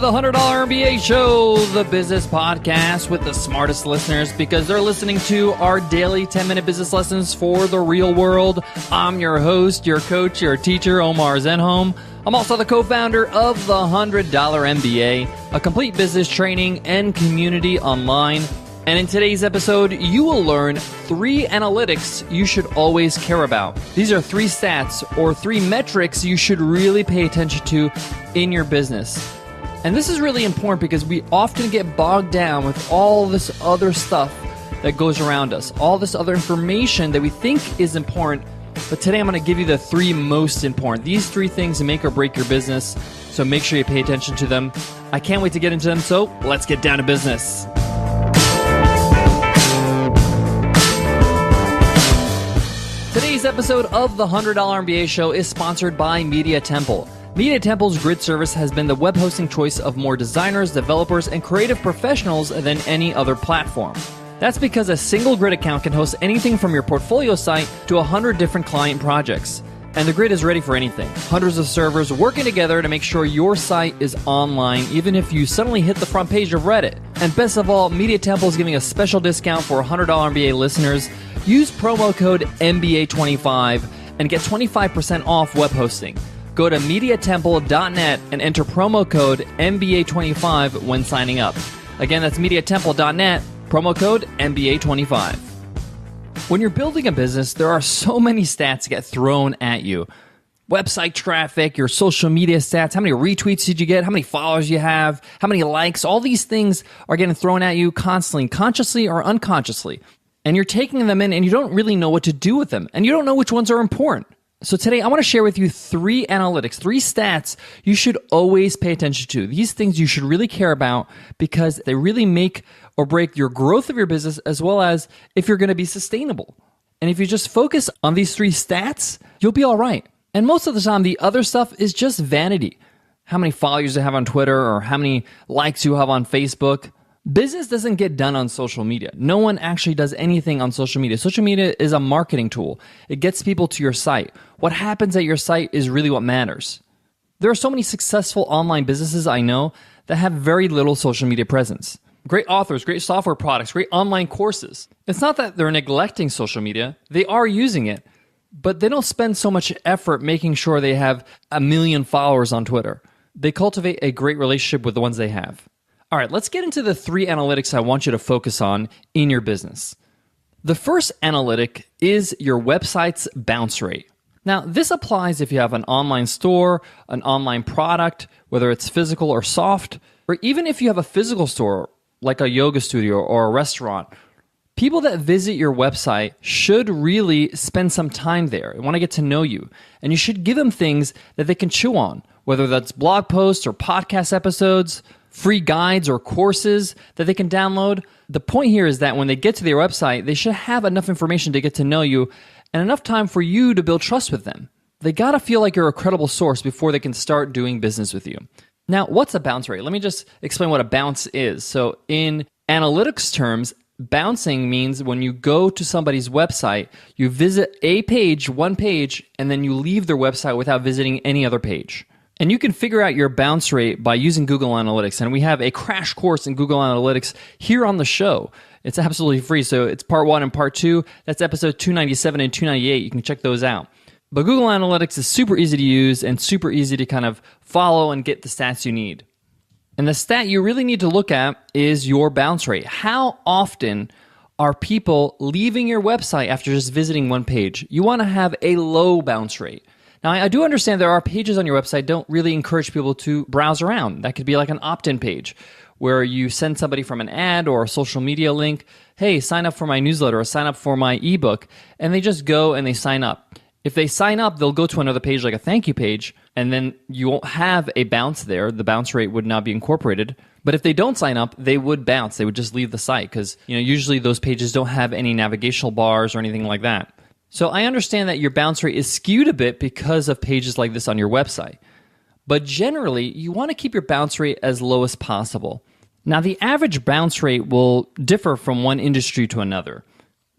the $100 MBA Show, the business podcast with the smartest listeners because they're listening to our daily 10-minute business lessons for the real world. I'm your host, your coach, your teacher, Omar Zenhom. I'm also the co-founder of the $100 MBA, a complete business training and community online. And in today's episode, you will learn 3 analytics you should always care about. These are 3 stats or 3 metrics you should really pay attention to in your business. And this is really important because we often get bogged down with all this other stuff that goes around us, all this other information that we think is important. But today I'm going to give you the 3 most important. These 3 things make or break your business, so make sure you pay attention to them. I can't wait to get into them, so let's get down to business. Today's episode of the $100 MBA Show is sponsored by Media Temple. Media Temple's grid service has been the web hosting choice of more designers, developers, and creative professionals than any other platform. That's because a single grid account can host anything from your portfolio site to 100 different client projects. And the grid is ready for anything. Hundreds of servers working together to make sure your site is online, even if you suddenly hit the front page of Reddit. And best of all, Media Temple is giving a special discount for $100 MBA listeners. Use promo code MBA25 and get 25% off web hosting. Go to MediaTemple.net and enter promo code MBA25 when signing up. Again, that's MediaTemple.net, promo code MBA25. When you're building a business, there are so many stats that get thrown at you. Website traffic, your social media stats, how many retweets did you get, how many followers you have, how many likes, all these things are getting thrown at you constantly, consciously or unconsciously. And you're taking them in and you don't really know what to do with them. And you don't know which ones are important. So today I want to share with you 3 analytics, 3 stats you should always pay attention to. These things you should really care about because they really make or break your growth of your business as well as if you're going to be sustainable. And if you just focus on these 3 stats, you'll be all right. And most of the time, the other stuff is just vanity. How many followers you have on Twitter or how many likes you have on Facebook. Business doesn't get done on social media. No one actually does anything on social media. Social media is a marketing tool. It gets people to your site. What happens at your site is really what matters. There are so many successful online businesses I know that have very little social media presence. Great authors, great software products, great online courses. It's not that they're neglecting social media. They are using it, but they don't spend so much effort making sure they have 1 million followers on Twitter. They cultivate a great relationship with the ones they have. All right, let's get into the 3 analytics I want you to focus on in your business. The first analytic is your website's bounce rate. Now, this applies if you have an online store, an online product, whether it's physical or soft, or even if you have a physical store like a yoga studio or a restaurant. People that visit your website should really spend some time there and want to get to know you. And you should give them things that they can chew on, whether that's blog posts or podcast episodes, free guides or courses that they can download. The point here is that when they get to their website, they should have enough information to get to know you and enough time for you to build trust with them. They got to feel like you're a credible source before they can start doing business with you. Now, what's a bounce rate? Let me just explain what a bounce is. So in analytics terms, bouncing means when you go to somebody's website, you visit a page, one page, and then you leave their website without visiting any other page. And you can figure out your bounce rate by using Google Analytics. And we have a crash course in Google Analytics here on the show. It's absolutely free. So it's part 1 and part 2. That's episode 297 and 298. You can check those out. But Google Analytics is super easy to use and super easy to kind of follow and get the stats you need. And the stat you really need to look at is your bounce rate. How often are people leaving your website after just visiting one page? You want to have a low bounce rate. Now, I do understand there are pages on your website don't really encourage people to browse around. That could be like an opt-in page where you send somebody from an ad or a social media link, hey, sign up for my newsletter or sign up for my ebook, and they just go and they sign up. If they sign up, they'll go to another page like a thank you page, and then you won't have a bounce there. The bounce rate would not be incorporated. But if they don't sign up, they would bounce. They would just leave the site because usually those pages don't have any navigational bars or anything like that. So I understand that your bounce rate is skewed a bit because of pages like this on your website. But generally, you want to keep your bounce rate as low as possible. Now, the average bounce rate will differ from one industry to another.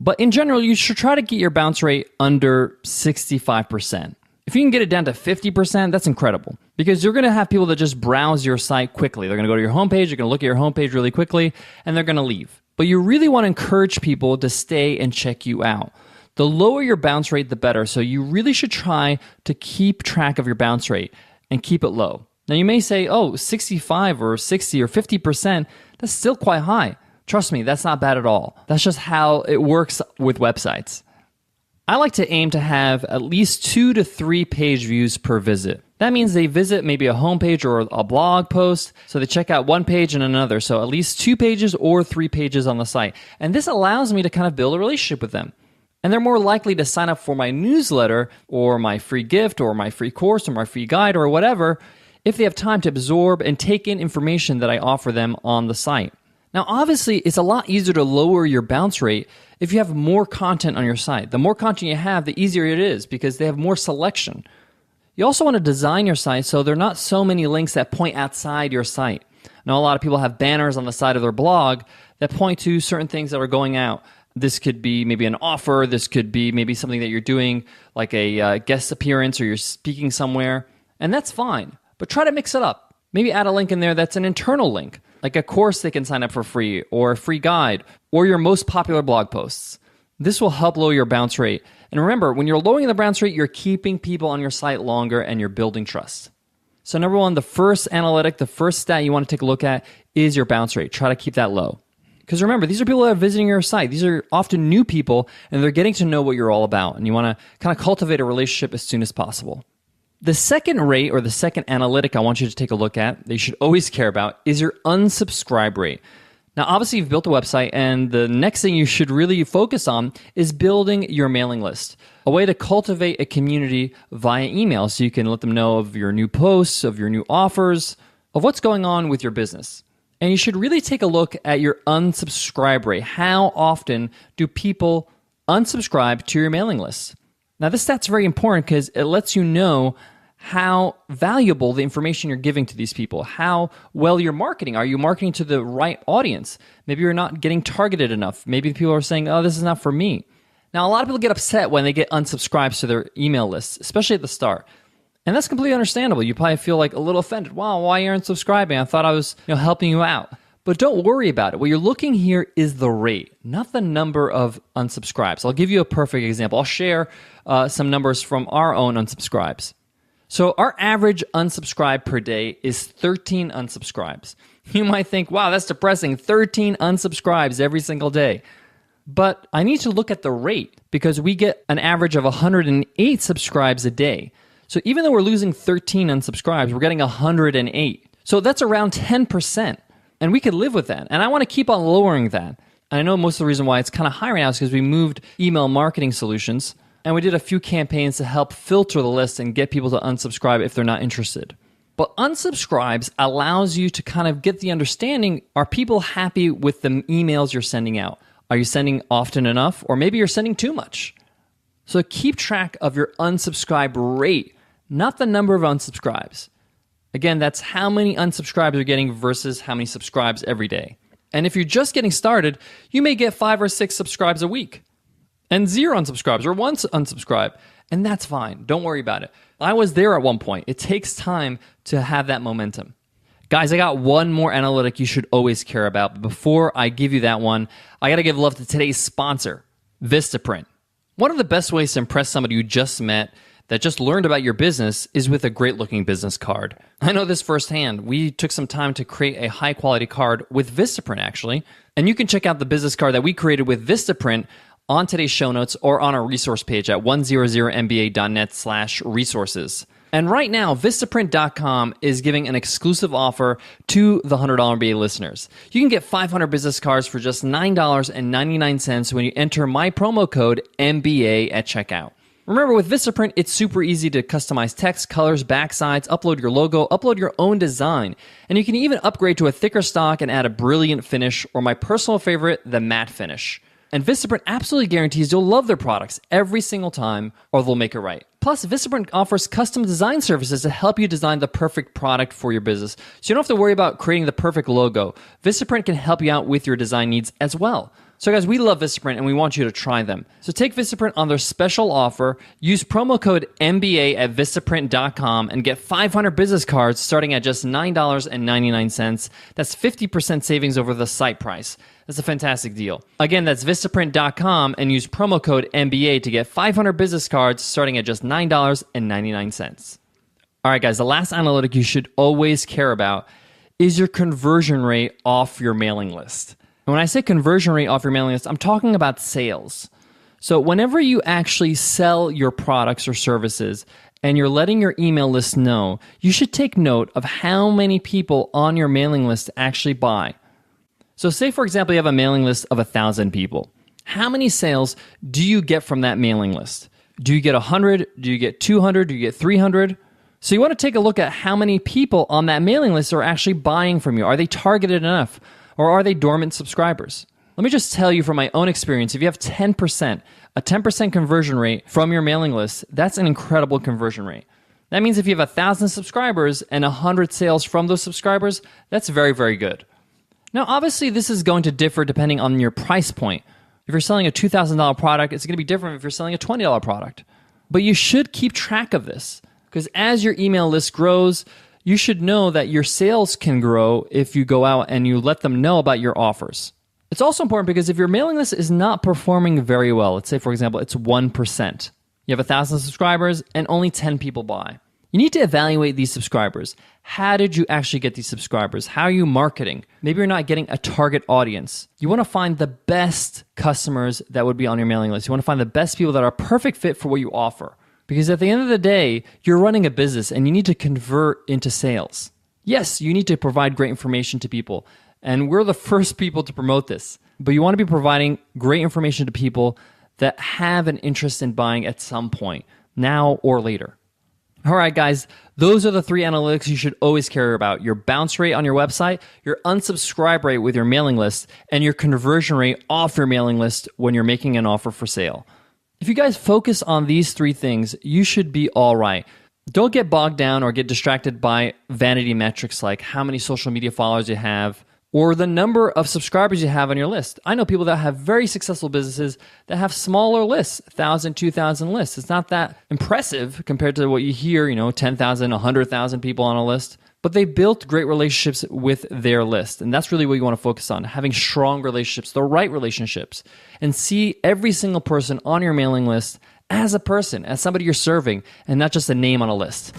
But in general, you should try to get your bounce rate under 65%. If you can get it down to 50%, that's incredible because you're going to have people that just browse your site quickly. They're going to go to your homepage, they're going to look at your homepage really quickly, and they're going to leave. But you really want to encourage people to stay and check you out. The lower your bounce rate, the better. So you really should try to keep track of your bounce rate and keep it low. Now you may say, 65 or 60 or 50%, that's still quite high. Trust me, that's not bad at all. That's just how it works with websites. I like to aim to have at least 2 to 3 page views per visit. That means they visit maybe a homepage or a blog post, so they check out one page and another, so at least 2 pages or 3 pages on the site. And this allows me to kind of build a relationship with them. And they're more likely to sign up for my newsletter or my free gift or my free course or my free guide or whatever if they have time to absorb and take in information that I offer them on the site. Now, obviously, it's a lot easier to lower your bounce rate if you have more content on your site. The more content you have, the easier it is because they have more selection. You also want to design your site so there are not so many links that point outside your site. Now, a lot of people have banners on the side of their blog that point to certain things that are going out. This could be maybe an offer. This could be maybe something that you're doing like a guest appearance or you're speaking somewhere. And that's fine. But try to mix it up. Maybe add a link in there that's an internal link, like a course they can sign up for free or a free guide or your most popular blog posts. This will help lower your bounce rate. And remember, when you're lowering the bounce rate, you're keeping people on your site longer and you're building trust. So number one, the first analytic, the first stat you want to take a look at is your bounce rate. Try to keep that low. Because remember, these are people that are visiting your site. These are often new people, and they're getting to know what you're all about. And you want to kind of cultivate a relationship as soon as possible. The second rate, or the second analytic I want you to take a look at, that you should always care about, is your unsubscribe rate. Now, obviously, you've built a website, and the next thing you should really focus on is building your mailing list, a way to cultivate a community via email so you can let them know of your new posts, of your new offers, of what's going on with your business. And you should really take a look at your unsubscribe rate. How often do people unsubscribe to your mailing list? Now, this stat's very important because it lets you know how valuable the information you're giving to these people, how well you're marketing. Are you marketing to the right audience? Maybe you're not getting targeted enough. Maybe people are saying, this is not for me. Now, a lot of people get upset when they get unsubscribed to their email lists, especially at the start. And that's completely understandable. You probably feel like a little offended. Wow, why aren't you unsubscribing? I thought I was helping you out. But don't worry about it. What you're looking here is the rate, not the number of unsubscribes. I'll give you a perfect example. I'll share some numbers from our own unsubscribes. So our average unsubscribe per day is 13 unsubscribes. You might think, wow, that's depressing. 13 unsubscribes every single day. But I need to look at the rate because we get an average of 108 subscribes a day. So even though we're losing 13 unsubscribes, we're getting 108. So that's around 10%. And we could live with that. And I want to keep on lowering that. And I know most of the reason why it's kind of high right now is because we moved email marketing solutions. And we did a few campaigns to help filter the list and get people to unsubscribe if they're not interested. But unsubscribes allows you to kind of get the understanding, are people happy with the emails you're sending out? Are you sending often enough? Or maybe you're sending too much. So keep track of your unsubscribe rate, not the number of unsubscribes. Again, that's how many unsubscribes you're getting versus how many subscribes every day. And if you're just getting started, you may get 5 or 6 subscribes a week and 0 unsubscribes or 1 unsubscribe. And that's fine. Don't worry about it. I was there at one point. It takes time to have that momentum. Guys, I got one more analytic you should always care about. But before I give you that one, I got to give love to today's sponsor, Vistaprint. One of the best ways to impress somebody you just met that just learned about your business is with a great-looking business card. I know this firsthand. We took some time to create a high-quality card with Vistaprint, actually. And you can check out the business card that we created with Vistaprint on today's show notes or on our resource page at 100mba.net/resources. And right now, Vistaprint.com is giving an exclusive offer to the $100 MBA listeners. You can get 500 business cards for just $9.99 when you enter my promo code MBA at checkout. Remember, with Vistaprint, it's super easy to customize text, colors, backsides, upload your logo, upload your own design, and you can even upgrade to a thicker stock and add a brilliant finish, or my personal favorite, the matte finish. And Vistaprint absolutely guarantees you'll love their products every single time, or they'll make it right. Plus, Vistaprint offers custom design services to help you design the perfect product for your business, so you don't have to worry about creating the perfect logo. Vistaprint can help you out with your design needs as well. So guys, we love Vistaprint and we want you to try them. So take Vistaprint on their special offer, use promo code MBA at Vistaprint.com and get 500 business cards starting at just $9.99. That's 50% savings over the site price. That's a fantastic deal. Again, that's Vistaprint.com and use promo code MBA to get 500 business cards starting at just $9.99. All right, guys, the last analytic you should always care about is your conversion rate off your mailing list. And when I say conversion rate off your mailing list, I'm talking about sales. So whenever you actually sell your products or services and you're letting your email list know, you should take note of how many people on your mailing list actually buy. So say, for example, you have a mailing list of 1,000 people. How many sales do you get from that mailing list? Do you get 100? Do you get 200? Do you get 300? So you want to take a look at how many people on that mailing list are actually buying from you. Are they targeted enough? Or are they dormant subscribers? Let me just tell you from my own experience, if you have 10%, a 10% conversion rate from your mailing list, that's an incredible conversion rate. That means if you have 1,000 subscribers and 100 sales from those subscribers, that's very, very good. Now, obviously, this is going to differ depending on your price point. If you're selling a $2,000 product, it's going to be different if you're selling a $20 product. But you should keep track of this because as your email list grows, you should know that your sales can grow if you go out and you let them know about your offers. It's also important because if your mailing list is not performing very well, let's say, for example, it's 1%. You have 1,000 subscribers and only 10 people buy. You need to evaluate these subscribers. How did you actually get these subscribers? How are you marketing? Maybe you're not getting a target audience. You want to find the best customers that would be on your mailing list. You want to find the best people that are a perfect fit for what you offer. Because at the end of the day, you're running a business and you need to convert into sales. Yes, you need to provide great information to people. And we're the first people to promote this. But you want to be providing great information to people that have an interest in buying at some point, now or later. All right, guys, those are the 3 analytics you should always care about. Your bounce rate on your website, your unsubscribe rate with your mailing list, and your conversion rate off your mailing list when you're making an offer for sale. If you guys focus on these 3 things, you should be all right. Don't get bogged down or get distracted by vanity metrics like how many social media followers you have or the number of subscribers you have on your list. I know people that have very successful businesses that have smaller lists, 1,000, 2,000 lists. It's not that impressive compared to what you hear, 10,000, 100,000 people on a list. But they built great relationships with their list. And that's really what you want to focus on, having strong relationships, the right relationships, and see every single person on your mailing list as a person, as somebody you're serving, and not just a name on a list.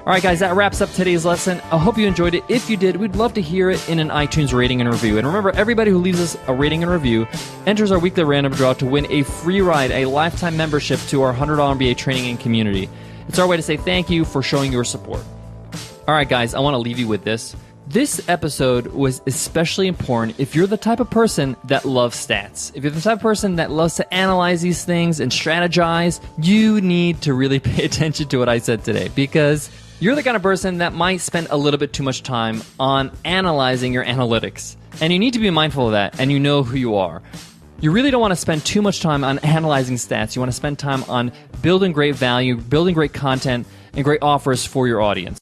All right, guys, that wraps up today's lesson. I hope you enjoyed it. If you did, we'd love to hear it in an iTunes rating and review. And remember, everybody who leaves us a rating and review enters our weekly random draw to win a free ride, a lifetime membership to our $100 MBA Training and Community. It's our way to say thank you for showing your support. All right, guys, I want to leave you with this. This episode was especially important if you're the type of person that loves stats. If you're the type of person that loves to analyze these things and strategize, you need to really pay attention to what I said today because you're the kind of person that might spend a little bit too much time on analyzing your analytics. And you need to be mindful of that, and you know who you are. You really don't want to spend too much time on analyzing stats. You want to spend time on building great value, building great content, and great offers for your audience.